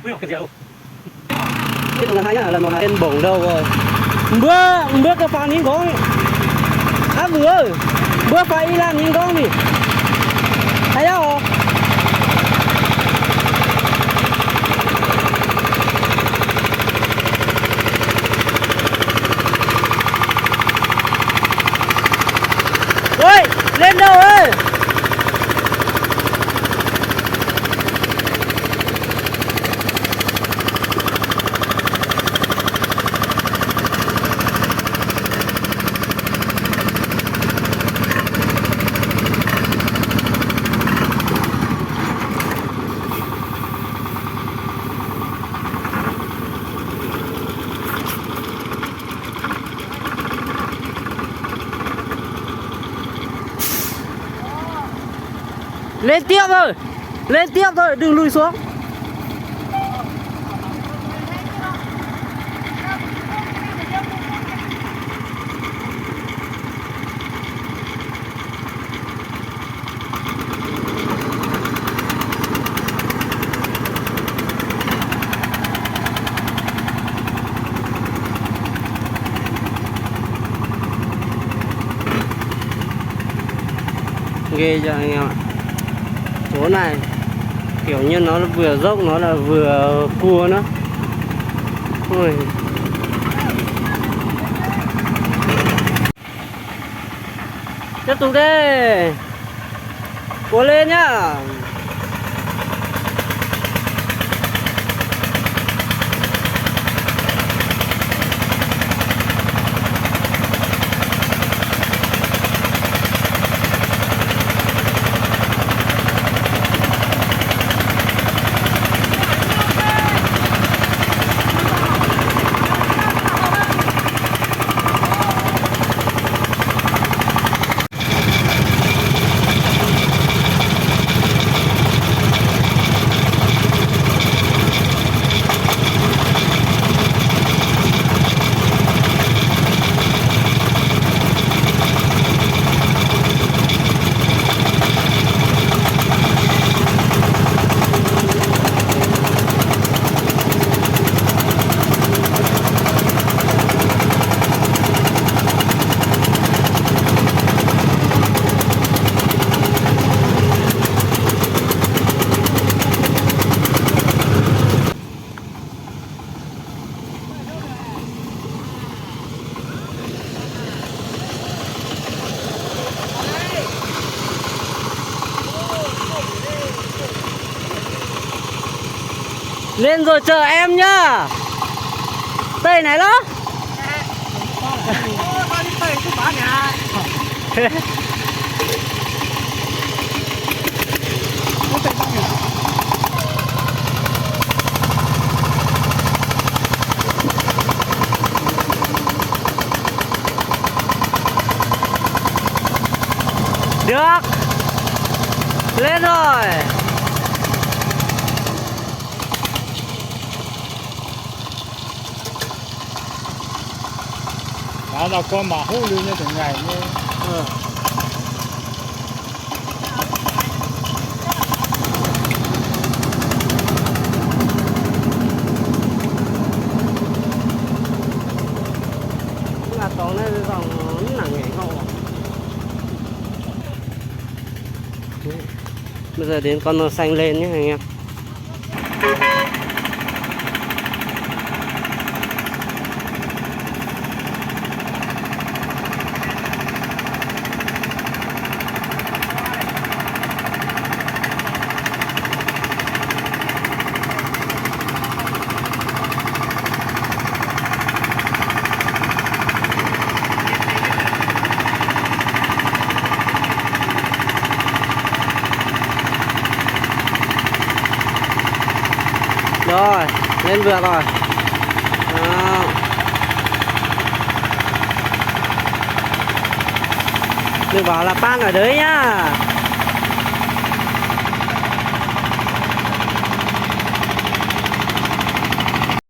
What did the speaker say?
Cái lần hai là một tên bổng đâu rồi. Bữa cái phản những con bữa phải làm những con gì thấy đâu ôi lên đâu ơi lên tiếp thôi đừng lùi xuống ghê cho anh em ạ. Chỗ này kiểu như nó vừa dốc nó là vừa cua nữa. Ôi. Tiếp tục đi. Cố lên nhá. Lên rồi chờ em nhá. Tây này đó. Được. Lên rồi. Đó là qua mã hữu lưu như thế này như là tối nay dòng nặng nhảy hậu. Bây giờ đến con xanh lên nhé anh em. Rồi, lên vượt rồi. Đó. Đừng bảo là pan ở đấy nhá.